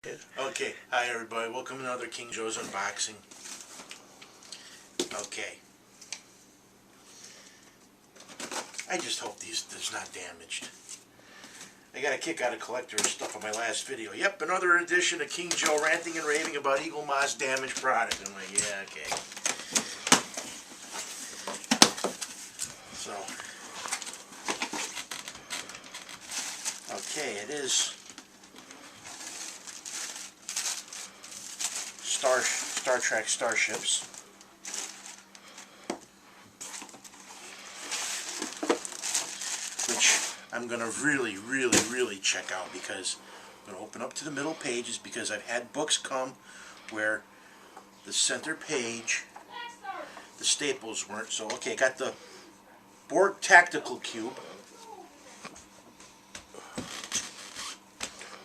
Okay, hi everybody, welcome to another King Joe's Unboxing. Okay. I just hope this is not damaged. I got a kick out of collector stuff on my last video. Yep, another edition of King Joe ranting and raving about Eaglemoss damaged product. I'm like, yeah, okay. So, okay, it is Star Trek Starships. Which I'm going to really check out, because I'm going to open up to the middle pages, because I've had books come where the center page, the staples weren't. So, okay, got the Borg Tactical Cube,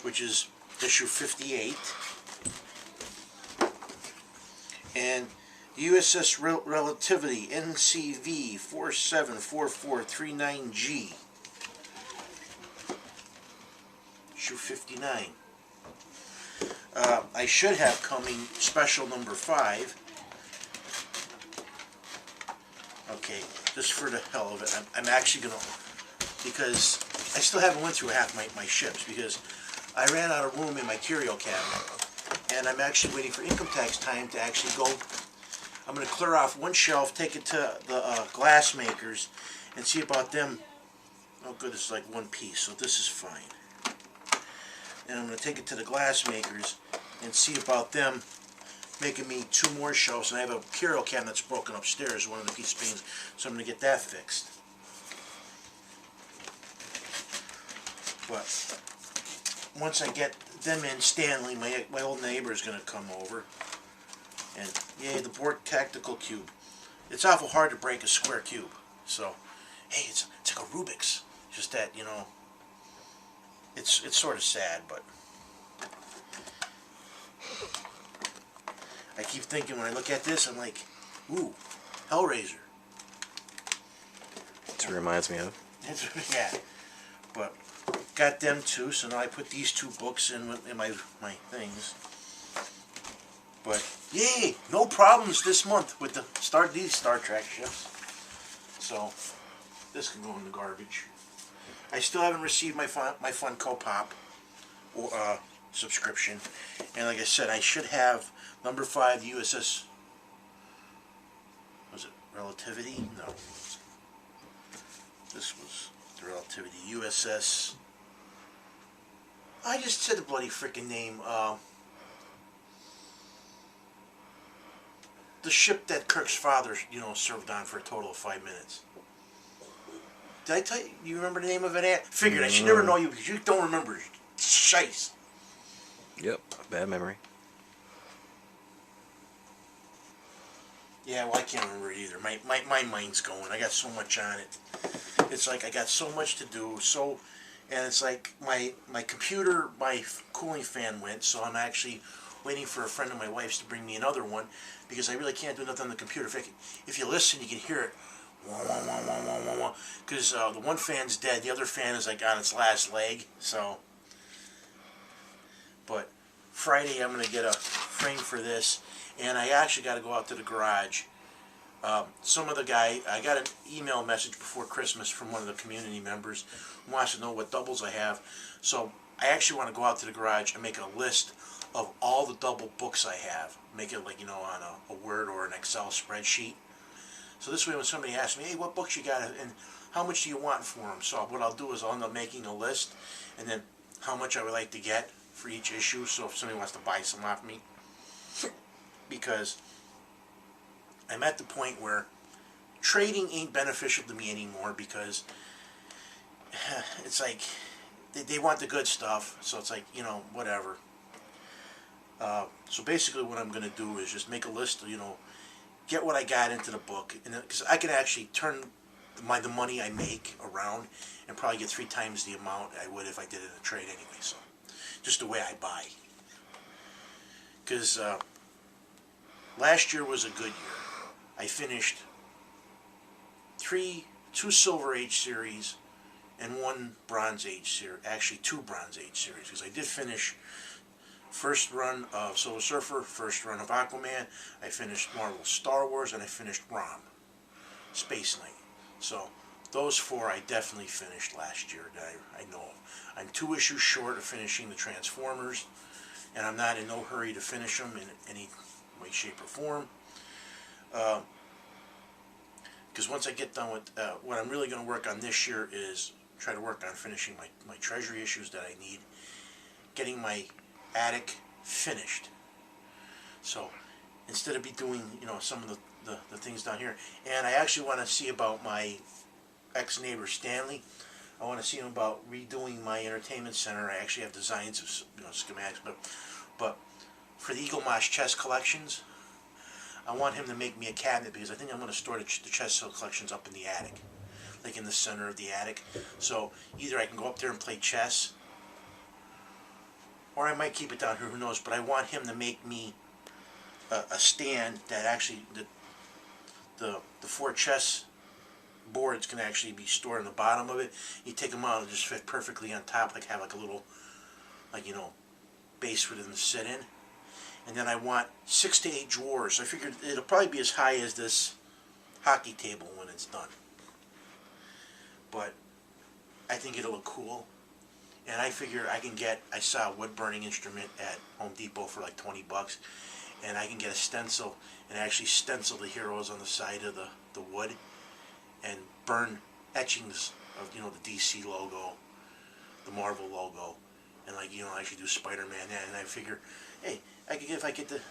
which is issue 58. And USS Relativity NCV 474439G, issue 59. I should have coming special number 5. Okay, just for the hell of it, I'm actually going to, because I still haven't went through half my ships, because I ran out of room in my curio cabinet. And I'm actually waiting for income tax time to actually go. I'm going to clear off one shelf, take it to the glass makers, and see about them. Oh good, it's like one piece, so this is fine. And I'm going to take it to the glass makers and see about them making me 2 more shelves. And I have a curio cabinet that's broken upstairs, one of the piece panes, so I'm going to get that fixed. But once I get them in, Stanley, my old neighbor, is going to come over. And yay, the Borg Tactical Cube. It's awful hard to break a square cube. So, hey, it's like a Rubik's. Just that, you know, it's sort of sad, but I keep thinking when I look at this, I'm like, ooh, Hellraiser. That's what it reminds me of. Yeah, but got them too, so now I put these 2 books in my things. But yay, no problems this month with these Star Trek ships. So this can go in the garbage. I still haven't received my Funko Pop or subscription, and like I said, I should have number 5 USS. Was it Relativity? No. This was the Relativity USS. I just said the bloody freaking name. The ship that Kirk's father, you know, served on for a total of 5 minutes. Did I tell you? You remember the name of it? Figured I should never know you, because you don't remember. Shice. Yep, bad memory. Yeah, well, I can't remember it either. My mind's going. I got so much on it. It's like I got so much to do. And it's like my computer, my cooling fan went, so I'm actually waiting for a friend of my wife's to bring me another one, because I really can't do nothing on the computer. If you listen, you can hear it. Because the one fan's dead, the other fan is like on its last leg. So, but Friday I'm going to get a frame for this, and I actually got to go out to the garage. Some of the guy, I got an email message before Christmas from one of the community members who wants to know what doubles I have. So I actually want to go out to the garage and make a list of all the double books I have. Make it like, you know, on a Word or an Excel spreadsheet. So this way when somebody asks me, hey, what books you got and how much do you want for them? So what I'll do is I'll end up making a list, and then how much I would like to get for each issue. So if somebody wants to buy some off me, because I'm at the point where trading ain't beneficial to me anymore, because it's like they want the good stuff, so it's like, you know, whatever. So basically what I'm going to do is just make a list of, you know, get what I got into the book, and because I can actually turn the money I make around and probably get 3 times the amount I would if I did it in a trade anyway. So just the way I buy, because last year was a good year. I finished 2 Silver Age series and 1 Bronze Age series. Actually, 2 Bronze Age series, because I did finish first run of Silver Surfer, first run of Aquaman. I finished Marvel Star Wars, and I finished ROM, Space Knight. So those four I definitely finished last year that I know of. I'm 2 issues short of finishing the Transformers, and I'm not in no hurry to finish them in any way, shape, or form. Because once I get done with what I'm really going to work on this year is try to work on finishing my Treasury issues that I need, getting my attic finished. So instead of be doing some of the things down here, and I actually want to see about my ex-neighbor Stanley. I want to see him about redoing my entertainment center. I actually have designs of schematics, but for the Eagle Moss chess collections, I want him to make me a cabinet because I think I'm going to store the chess collections up in the attic, like in the center of the attic. So either I can go up there and play chess, or I might keep it down here. Who knows? But I want him to make me a stand that actually the 4 chess boards can actually be stored in the bottom of it. You take them out and just fit perfectly on top, like have like a little base for them to sit in. And then I want 6 to 8 drawers. I figured it'll probably be as high as this hockey table when it's done. But I think it'll look cool. And I figure I saw a wood burning instrument at Home Depot for like 20 bucks. And I can get a stencil and actually stencil the heroes on the side of the wood and burn etchings of the DC logo, the Marvel logo, and I should do Spider-Man. And I figure, hey, if I get the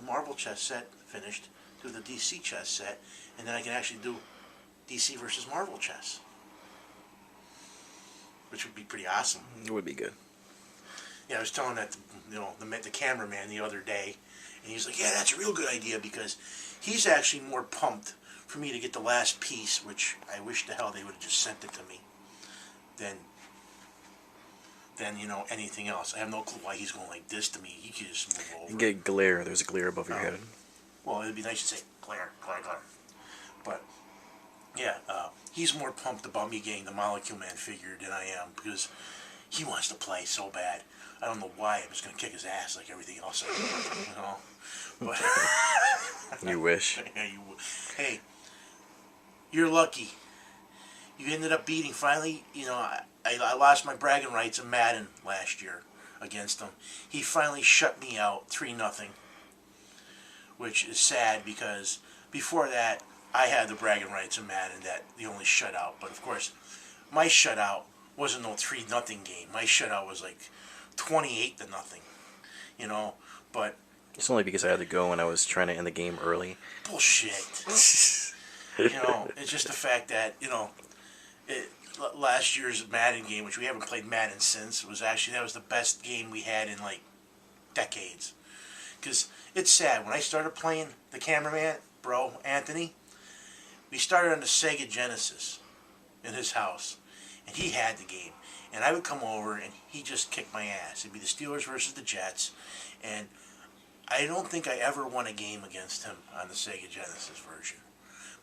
Marvel chess set finished, do the DC chess set, and then I can actually do DC versus Marvel chess, which would be pretty awesome. It would be good. Yeah, I was telling that the cameraman the other day, and he's like, yeah, that's a real good idea, because he's actually more pumped for me to get the last piece, which I wish to hell they would have just sent it to me, than anything else. I have no clue why he's going like this to me. He could just move over. You get glare. There's a glare above your head. Well, it'd be nice to say glare, glare, glare. But yeah, he's more pumped about me getting the Molecule Man figure than I am, because he wants to play so bad. I don't know why. I'm just gonna kick his ass like everything else I do, But You wish. Hey, you're lucky. You ended up beating. Finally, I lost my bragging rights in Madden last year against him. He finally shut me out 3-0, which is sad because before that I had the bragging rights in Madden that the only shutout. But of course, my shutout wasn't no 3-0 game. My shutout was like 28-0. But It's only because I had to go when I was trying to end the game early. bullshit. It's just the fact that last year's Madden game, which we haven't played Madden since, that was the best game we had in like decades. Because it's sad, when I started playing the cameraman, bro, Anthony, we started on the Sega Genesis in his house, and he had the game, and I would come over and he just kicked my ass. It'd be the Steelers versus the Jets, and I don't think I ever won a game against him on the Sega Genesis version.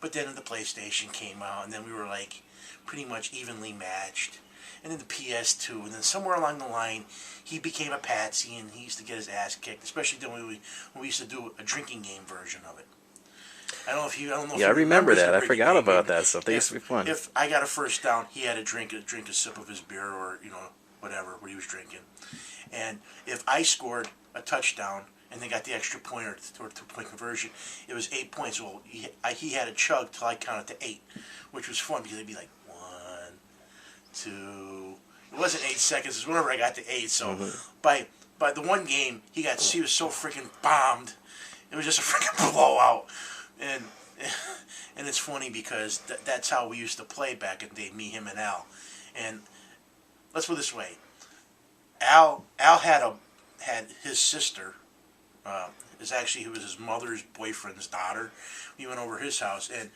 But then the PlayStation came out, and then we were like pretty much evenly matched. And then the PS2, and then somewhere along the line, he became a patsy, and he used to get his ass kicked, especially when we used to do a drinking game version of it. I don't know if you. Yeah, I remember that. I forgot about game. that stuff. They used to be fun. If I got a first down, he had to drink a sip of his beer, or whatever what he was drinking. And if I scored a touchdown and they got the extra point or 2-point conversion, it was 8 points. Well, he had to chug till I counted to 8, which was fun because it'd be like 1, 2. It wasn't 8 seconds. It was whenever I got to 8. So by the one game, he was so freaking bombed. It was just a freaking blowout. And it's funny because that's how we used to play back in the day, me, him, and Al. And let's put it this way: Al had his sister. Who was his mother's boyfriend's daughter. We went over his house, and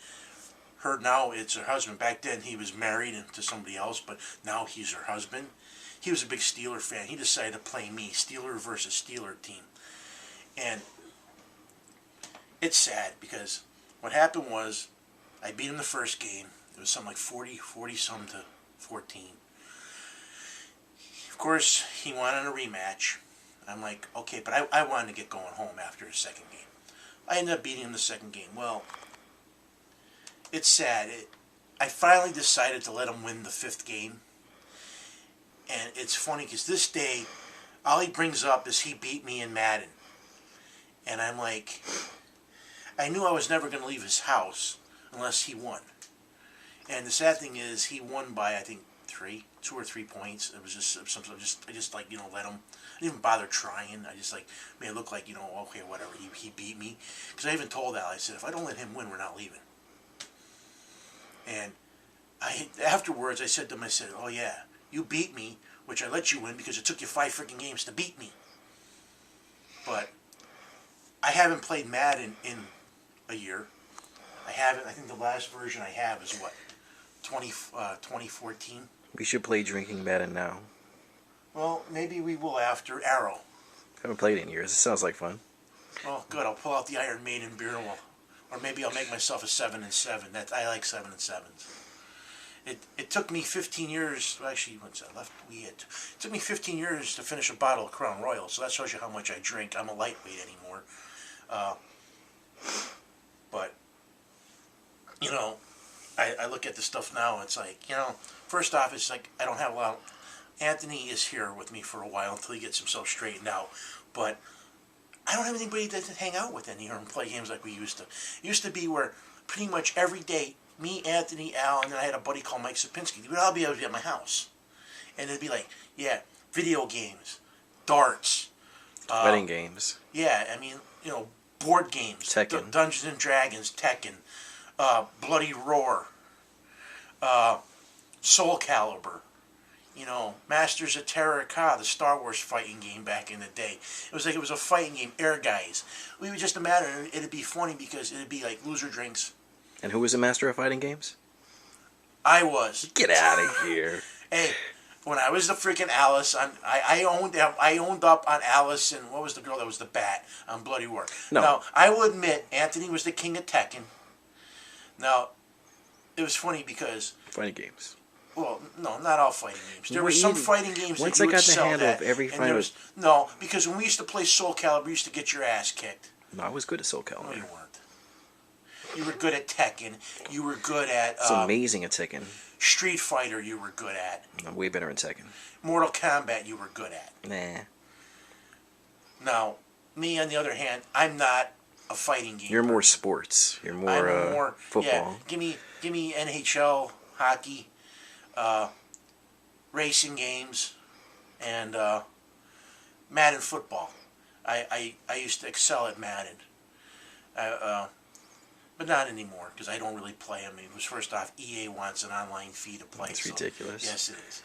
now it's her husband. Back then he was married to somebody else, but now he's her husband. He was a big Steeler fan. He decided to play me, Steeler versus Steeler team. And it's sad because what happened was I beat him the first game. It was something like 40-some to 14. Of course, he wanted a rematch. I'm like, okay, but I wanted to get going home after the second game. I ended up beating him the second game. Well, it's sad. I finally decided to let him win the fifth game. And it's funny because this day, all he brings up is he beat me in Madden. And I'm like, I knew I was never going to leave his house unless he won. And the sad thing is, he won by, I think, 2 or 3 points. It was just something. I just like, let him. I didn't even bother trying. I just like made it look like, okay, whatever. He beat me. Because I even told Al, I said, if I don't let him win, we're not leaving. And afterwards, I said to him, I said, oh yeah, you beat me, which I let you win because it took you 5 freaking games to beat me. But I haven't played Madden in a year. I haven't. I think the last version I have is what, 2014. We should play Drinking Madden now. Well, maybe we will after Arrow. Haven't played it in years. It sounds like fun. Oh, good. I'll pull out the Iron Maiden beer, or maybe I'll make myself a 7-7. I like 7-7s. It took me 15 years. Well, actually, once I left, it took me 15 years to finish a bottle of Crown Royal. So that shows you how much I drink. I'm a lightweight anymore. But I look at the stuff now. It's like, first off, it's like I don't have a lot. Anthony is here with me for a while until he gets himself straightened out. But I don't have anybody to hang out with anymore and play games like we used to. It used to be where pretty much every day, me, Anthony, Al, and then I had a buddy called Mike Sapinski. We'd all be able to be at my house. And it'd be like, yeah, video games, darts. Wedding games. Yeah, I mean, board games. Tekken. Dungeons and Dragons, Tekken. Bloody Roar. Soul Calibur. Masters of Terra-Ka, the Star Wars fighting game back in the day. It was like it was a fighting game, Air Guys. We would just imagine it'd be funny because it'd be like loser drinks. And who was the master of fighting games? I was. Get out of here. Hey, when I was the freaking Alice, I owned up on Alice and what was the girl that was the bat on Bloody Roar. No. Now, I will admit, Anthony was the king of Tekken. Now, it was funny because... Fighting games. Well, no, not all fighting games. There were some fighting games that you would excel at. Once I got the handle of every fighting... No, because when we used to play Soul Calibur, we used to get your ass kicked. No, I was good at Soul Calibur. No, you weren't. You were good at Tekken. You were good at... It's amazing at Tekken. Street Fighter, you were good at. I'm way better at Tekken. Mortal Kombat, you were good at. Nah. Now, me, on the other hand, I'm not a fighting game. You're more sports. You're more, football. Yeah, give me NHL, hockey, racing games, and Madden football. I used to excel at Madden. But not anymore, because I don't really play them. It was first off, EA wants an online fee to play. That's ridiculous. Yes, it is.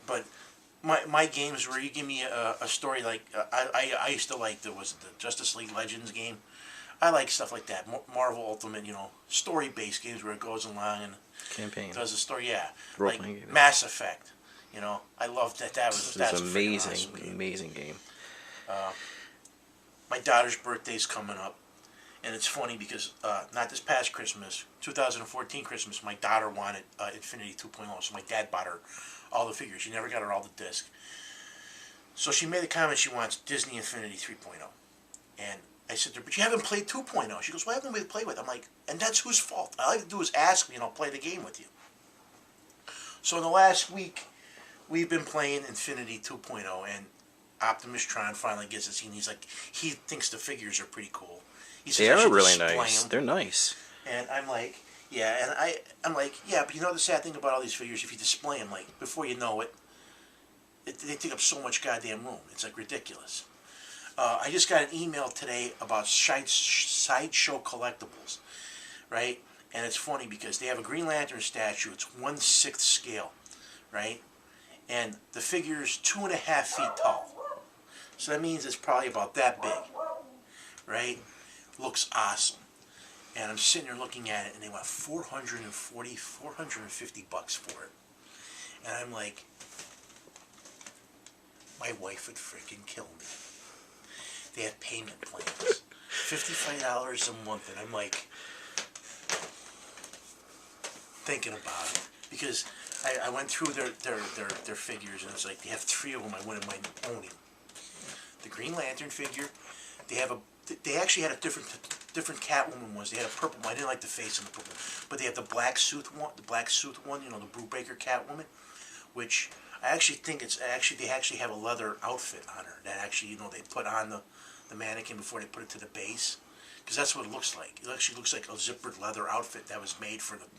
But my games where you give me a story like I used to like the Justice League Legends game. I like stuff like that. Marvel Ultimate, story-based games where it goes along and campaign does a story. Yeah, like Mass Effect. I loved that. That's amazing, awesome amazing game. My daughter's birthday's coming up, and it's funny because not this past Christmas, 2014 Christmas, my daughter wanted Infinity 2.0, so my dad bought her all the figures. She never got her all the disc. So she made a comment she wants Disney Infinity 3.0. And I said to her, but you haven't played 2.0. She goes, well, I haven't really played with it. I'm like, and that's whose fault? All I have to do is ask me, and I'll play the game with you. So in the last week, we've been playing Infinity 2.0, and Optimus Tron finally gets a scene. He's like, he thinks the figures are pretty cool. He says, they are really nice. They're nice. And I'm like, yeah, and I'm like, yeah, but the sad thing about all these figures, if you display them, like, before you know it, they take up so much goddamn room. It's like ridiculous. I just got an email today about Sideshow Collectibles, right? And it's funny because they have a Green Lantern statue. It's 1/6 scale, right? And the figure's 2.5 feet tall. So that means it's probably about that big, right? Looks awesome. And I'm sitting there looking at it, and they want $450 for it. And I'm like, my wife would freaking kill me. They have payment plans, $55 a month, and I'm like, thinking about it. Because I went through their figures, and it's like they have 3 of them I wouldn't mind owning. The Green Lantern figure, they actually had a different Catwoman ones. They had a purple one. I didn't like the face on the purple one, but they have the black suit one, you know, the Brubaker Catwoman, which I actually think they actually have a leather outfit on her that actually, you know, they put on the mannequin before they put it to the base, because that's what it looks like. It actually looks like a zippered leather outfit that was made for them,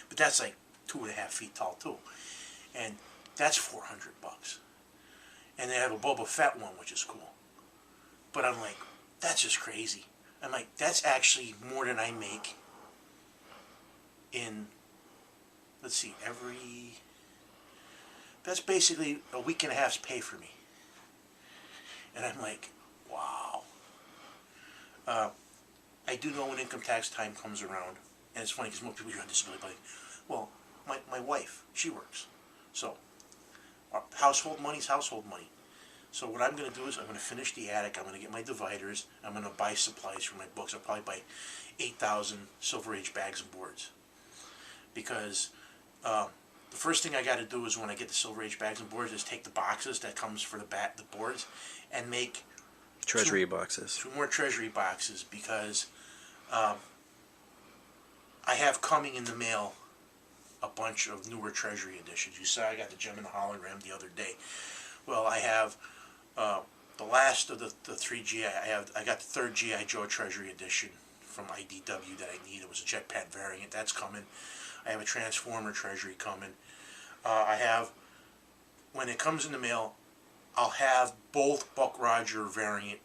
but that's like 2.5 feet tall too, and that's $400. And they have a Boba Fett one, which is cool. But I'm like, that's just crazy. I'm like, that's actually more than I make in, let's see, that's basically a week and a half's pay for me. And I'm like, wow. I do know when income tax time comes around, and it's funny because most people here on disability, like, well, my wife, she works. So, household money's household money. So what I'm going to do is I'm going to finish the attic, I'm going to get my dividers, I'm going to buy supplies for my books. I'll probably buy 8,000 Silver Age bags and boards. Because the first thing I got to do is when I get the Silver Age bags and boards is take the boxes that comes for the boards and make treasury boxes. 2 more treasury boxes, because I have coming in the mail a bunch of newer treasury editions. You saw I got the Gem and the Hologram the other day. Well, I have the last of the 3 GI. I got the 3rd GI Joe Treasury Edition from IDW that I need. It was a Jetpack variant. That's coming. I have a Transformer Treasury coming. I have, when it comes in the mail, I'll have both Buck Rogers variant,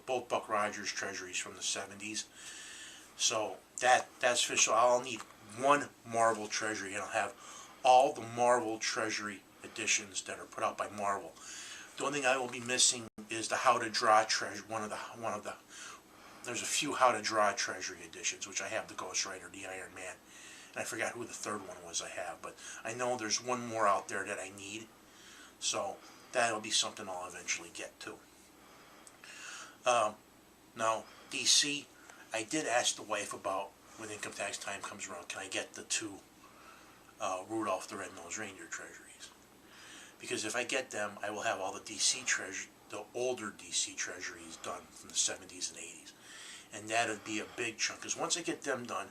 both Buck Rogers Treasuries from the 70s. So that's official. I'll need 1 Marvel Treasury, and I'll have all the Marvel Treasury editions that are put out by Marvel. The only thing I will be missing is the How to Draw Treasury. There's a few How to Draw Treasury editions, which I have, the Ghost Rider, the Iron Man, and I forgot who the 3rd one was I have, but I know there's 1 more out there that I need, so that'll be something I'll eventually get to. Now, DC, I did ask the wife about, when income tax time comes around, can I get the 2 Rudolph the Red-Nosed Reindeer treasuries? Because if I get them, I will have all the the older DC treasuries done from the 70s and 80s. And that would be a big chunk, because once I get them done,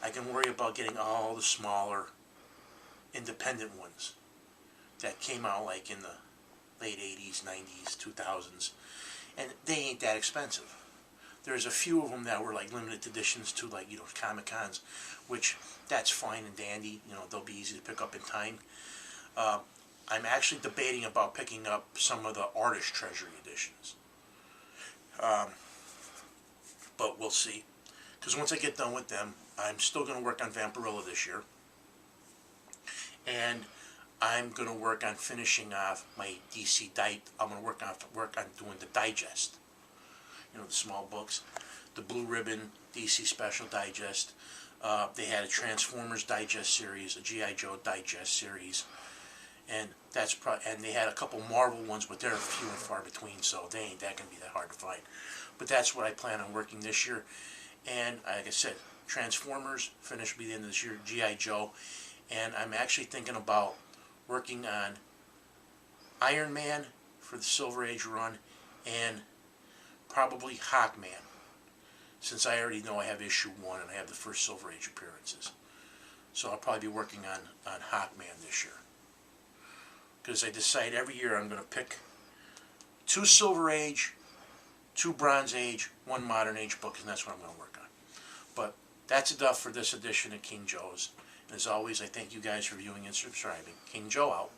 I can worry about getting all the smaller independent ones that came out like in the late 80s, 90s, 2000s, and they ain't that expensive. There's a few of them that were like limited editions to, like, you know, Comic-Cons, which that's fine and dandy, you know, they'll be easy to pick up in time. I'm actually debating about picking up some of the Artist Treasury editions. But we'll see. Because once I get done with them, I'm still going to work on Vampirilla this year. And I'm going to work on finishing off my DC I'm going to work on doing the digest. You know, the small books. The Blue Ribbon DC Special Digest. They had a Transformers Digest series, a G.I. Joe Digest series. And and they had a couple Marvel ones, but they're few and far between, so they ain't that gonna be that hard to find. But that's what I plan on working this year. And like I said, Transformers finished by the end of this year, G.I. Joe, and I'm actually thinking about working on Iron Man for the Silver Age run, and probably Hawkman, since I already know I have issue 1 and I have the first Silver Age appearances. So I'll probably be working on Hawkman this year. Because I decide every year I'm going to pick 2 Silver Age, 2 Bronze Age, 1 Modern Age book, and that's what I'm going to work on. But that's enough for this edition of King Joe's. And as always, I thank you guys for viewing and subscribing. King Joe out.